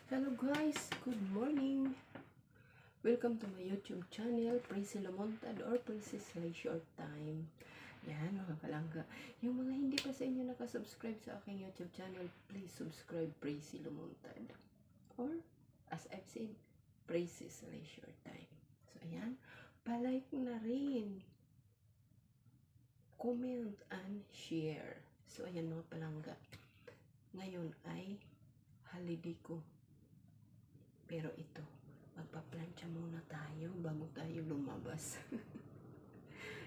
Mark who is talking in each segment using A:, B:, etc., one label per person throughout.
A: Hello guys, good morning. Welcome to my YouTube channel, Praise Lamontad or Princess Leisure Time. Yan mga palangga. Yung mga hindi pa sa inyo nakasubscribe sa aking YouTube channel, please subscribe Praise Lamontad. Or, as I've said, Princess Leisure Time. So ayan, palike na rin. Comment and share. So ayan mga palangga. Ngayon ay holiday ko. Pero ito, magpa-plancha muna tayo bago tayo lumabas.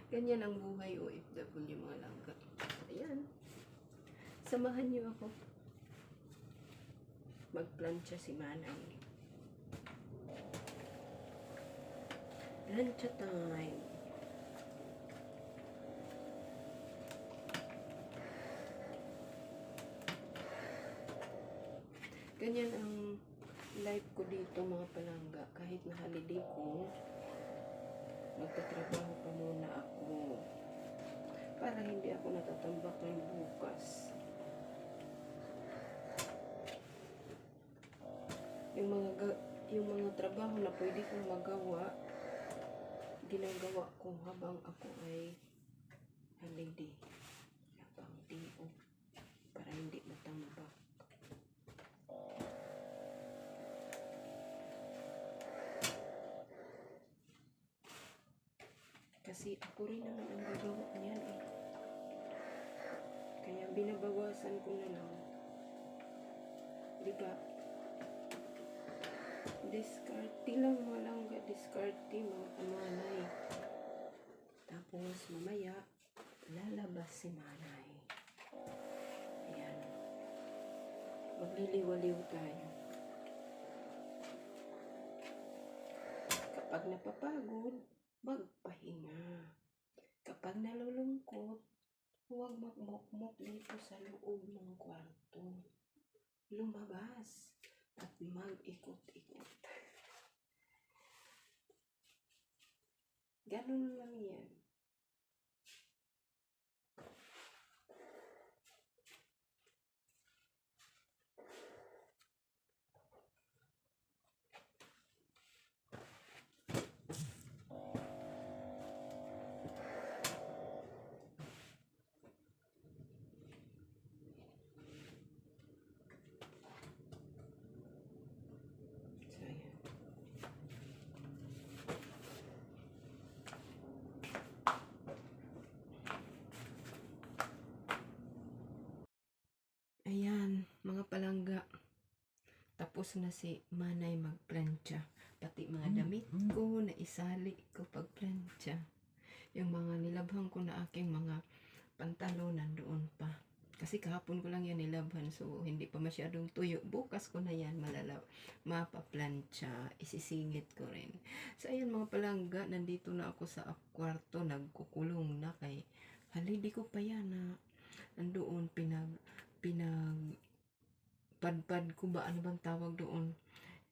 A: Ganyan ang buhay OFW mga langga. Ayan. Samahan niyo ako. Magplancha si Manang. Plancha time. Ganyan ang life ko dito mga palangga. Kahit na holiday ko, magtatrabaho pa muna ako para hindi ako natatambak ng bukas. Yung mga trabaho na pwede kong magawa, ginagawa ko habang ako ay holiday. Habang day off, para hindi matambak. Kasi ako rin naman ang gagawa niyan eh. Kaya binabawasan ko na lang. Diba? Diskarte lang mga langga. Diskarte mga kamanay. Tapos mamaya, lalabas si Manay. Ayan. Magliliwaliw tayo. Kapag napapagod, magpahinga. Kapag nalulungkot, huwag magmokmok dito sa loob ng kwarto. Lumabas at mag-ikot-ikot. Ganun lang yan. Ayan, mga palangga. Tapos na si Manay magplancha. Pati mga damit ko na isali ko pagplancha. Yung mga nilabhan ko na aking mga pantalo nandoon pa. Kasi kahapon ko lang yan nilabhan, so hindi pa masyadong tuyo. Bukas ko na yan mapaplancha. Isisingit ko rin. So ayan mga palangga, nandito na ako sa kwarto. Nagkukulong na kay holiday ko pa yan na nandoon padpad ko ba, ano bang tawag doon,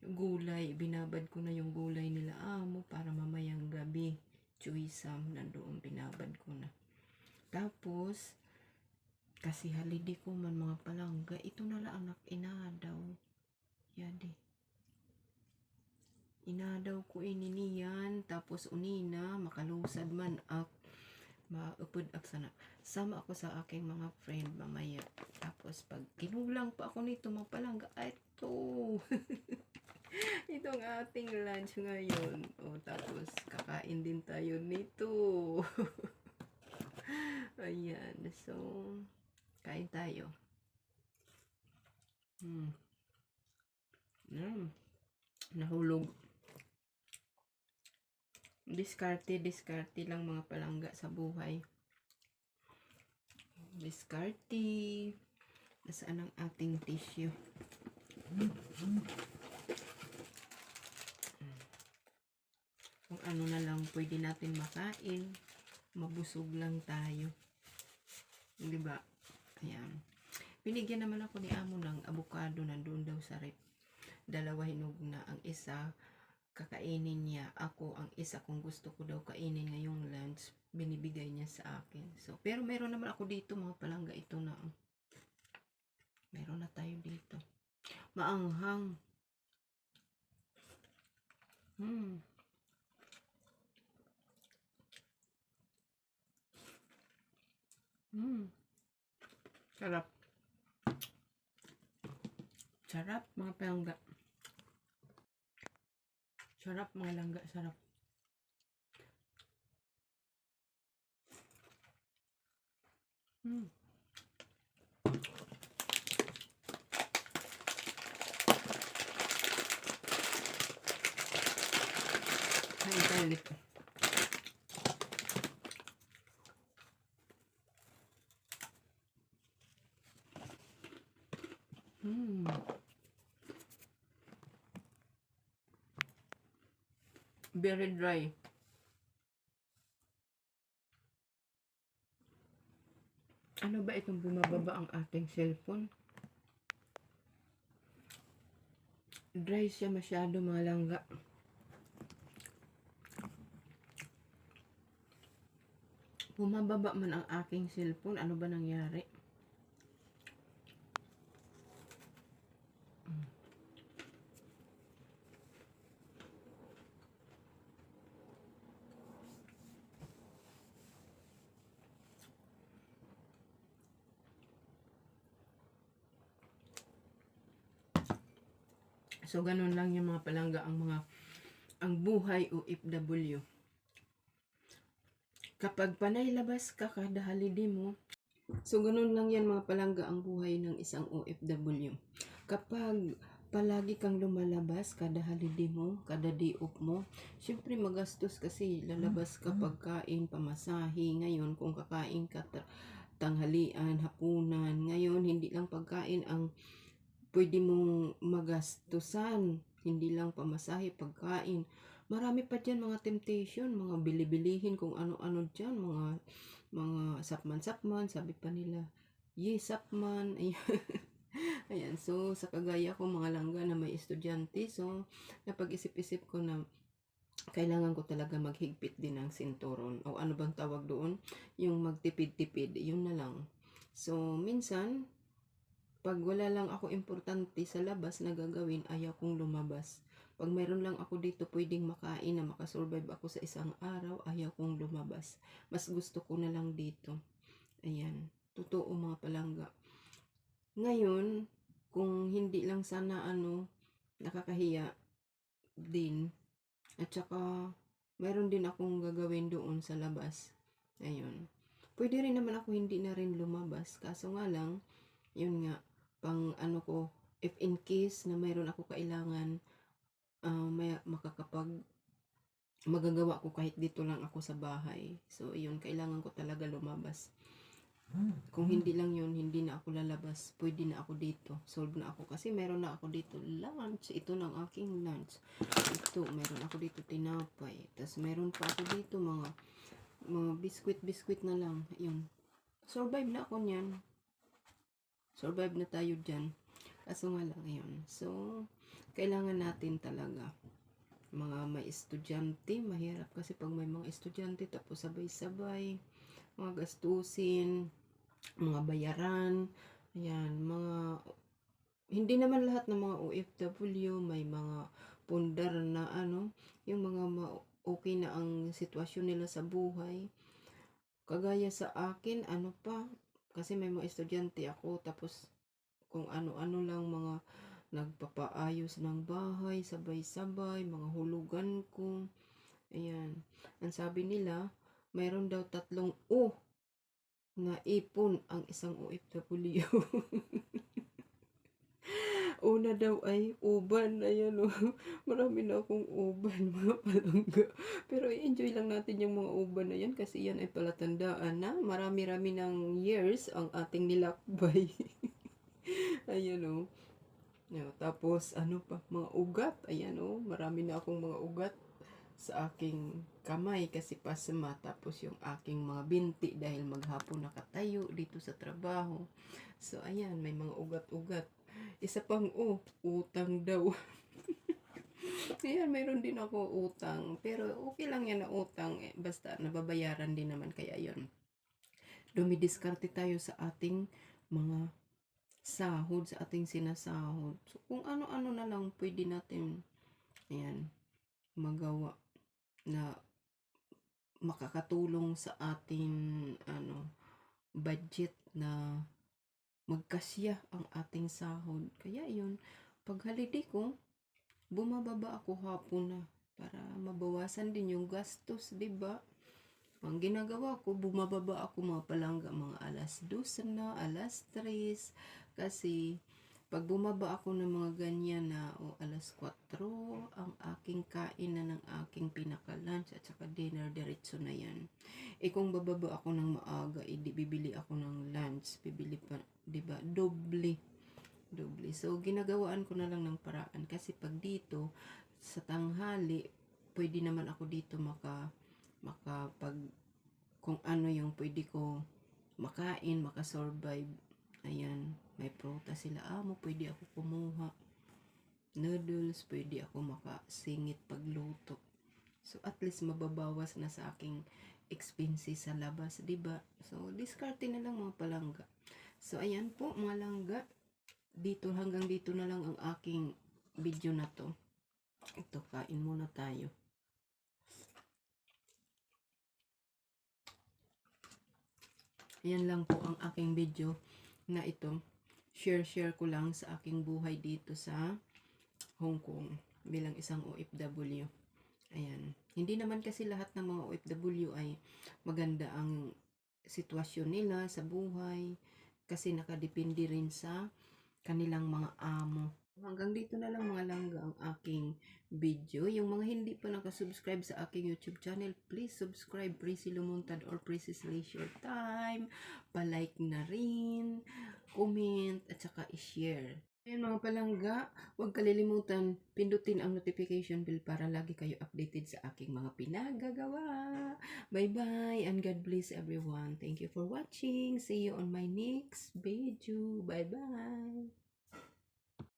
A: gulay, binabad ko na yung gulay nila amo para mamayang gabi, chuisam, nandoon binabad ko na. Tapos kasi holiday ko man mga palangga, ito na lang anak inadaw yadi, inadaw ko ininiyan. Tapos unina makalusad man ak maupod ak sana. Sama ako sa aking mga friend mamaya. Tapos pag kinulang pa ako nito mga palangga, ito. Ito ang ating lunch ngayon. O tapos kakain din tayo nito. Ayan. So, kain tayo. Nahulog. Diskarte lang mga palangga sa buhay. Diskarte. Nasaan ang ating tissue? Kung ano na lang pwede natin makain. Mabusog lang tayo. Diba? Ayan. Binigyan naman ako ni amo ng avocado nandoon daw sa rep. Dalawa hinog na. Ang isa kakainin niya. Ako ang isa kung gusto ko daw kainin ngayong lunch, binibigay niya sa akin. So, pero meron naman ako dito mga palangga. Ito na. Meron na tayo dito. Maanghang. Hmm. Hmm. Sarap. Sarap mga palangga. Sarap mga langga, sarap. Hmm. Kain tayo ulit. Hmm. Very dry. Ano ba itong bumababa ang ating cellphone? Dry siya masyado mga langga. Bumababa man ang aking cellphone. Ano ba nangyari? So, ganun lang yung mga palangga ang buhay OFW. Kapag panay labas ka kada holiday mo, so ganun lang yan mga palangga ang buhay ng isang OFW. Kapag palagi kang lumalabas kada holiday mo, kada day off mo, syempre magastos kasi lalabas ka pagkain, pamasahe. Ngayon kung kakain ka tanghalian, hapunan, ngayon hindi lang pagkain ang pwede mong magastusan, hindi lang pamasahe, pagkain. Marami pa dyan mga temptation, mga bili-bilihin kung ano-ano dyan, mga sapman-sapman, sabi pa nila, sapman, ayan. Ayan, so sa kagaya ko mga langga na may estudyante, so napag-isip-isip ko na kailangan ko talaga maghigpit din ng sinturon, o ano bang tawag doon, yung magtipid-tipid, yun na lang. So, minsan, pag wala lang ako importante sa labas na gagawin, ayaw kong lumabas. Pag meron lang ako dito pwedeng makain na makasurvive ako sa isang araw, ayaw kong lumabas. Mas gusto ko na lang dito. Ayan. Totoo mga palangga. Ngayon, kung hindi lang sana nakakahiya din. At saka, meron din akong gagawin doon sa labas. Ayun. Pwede rin naman ako hindi na rin lumabas. Kaso nga lang, yun nga, pang ko, if in case na mayroon ako kailangan, magagawa ko kahit dito lang ako sa bahay. So, yun, kailangan ko talaga lumabas. Kung hindi lang yun, hindi na ako lalabas. Pwede na ako dito. Solve na ako. Kasi meron na ako dito lunch. Ito ng aking lunch. Ito, meron ako dito tinapay. Tapos meron pa ako dito mga biskwit na lang. Yun. Survive na ako niyan. Survive na tayo dyan. Kaso nga lang yun. So, kailangan natin talaga. Mga may estudyante, mahirap kasi pag may mga estudyante tapos sabay-sabay, mga gastusin, mga bayaran, ayan, hindi naman lahat ng mga OFW, may mga pundar na yung mga okay na ang sitwasyon nila sa buhay. Kagaya sa akin, kasi may mga estudyante ako, tapos kung ano-ano lang mga nagpapaayos ng bahay, sabay-sabay, mga hulugan ko. Ayan. Ang sabi nila, mayroon daw 3 na ipon ang isang OFW. Una daw ay uban. Ayan marami na akong uban, mga palangga. Pero i-enjoy lang natin yung mga uban na yan kasi yan ay palatandaan na marami-rami ng years ang ating nilakbay. Ayan tapos mga ugat. Ayan marami na akong mga ugat sa aking kamay kasi pasma. Tapos yung aking mga binti dahil maghapon nakatayo dito sa trabaho. So ayan, may mga ugat-ugat. Isa pang utang daw. Ayan, mayroon din ako utang. Pero okay lang yan na utang. Basta nababayaran din naman. Kaya yun. Dumidiskarte tayo sa ating mga sahod, sa ating sinasahod. So, kung ano-ano na lang pwede natin, ayan, magawa na makakatulong sa ating budget na magkasya ang ating sahod. Kaya yun, pag holiday ko, bumababa ako hapon na para mabawasan din yung gastos, 'di ba? Ang ginagawa ko, bumababa ako mga palangga mga alas 2 na, alas 3 kasi pag bumaba ako ng mga ganyan na alas 4, ang aking kain na ng aking pinaka-lunch at saka dinner, diretso na yan. Kung bababa ako ng maaga, bibili ako ng lunch, bibili pa, 'di ba? Doble. So, ginagawaan ko na lang ng paraan kasi pag dito, sa tanghali, pwede naman ako dito makapag, kung ano yung pwede ko makain, makasurvive. Ayan, may prutas sila. Pwede ako kumuha. Noodles, pwede ako makasingit pagluto. So, at least mababawas na sa aking expenses sa labas, 'di ba? So, diskarte na lang mga palangga. So, ayan po mga langga. Hanggang dito na lang ang aking video na to. Ito, kain muna tayo. Ayan lang po ang aking video na ito. Share ko lang sa aking buhay dito sa Hong Kong bilang isang OFW. Ayan. Hindi naman kasi lahat ng mga OFW ay maganda ang sitwasyon nila sa buhay kasi nakadepende rin sa kanilang mga amo. Hanggang dito na lang mga langga ang aking video. Yung mga hindi pa nakasubscribe sa aking YouTube channel, please subscribe, Prissy Lumuntad or Prissy's Leisure Time. Pa-like na rin, comment, at saka i-share. Ayan mga palangga, huwag kalilimutan pindutin ang notification bell para lagi kayo updated sa aking mga pinagagawa. Bye-bye and God bless everyone. Thank you for watching. See you on my next video. Bye-bye.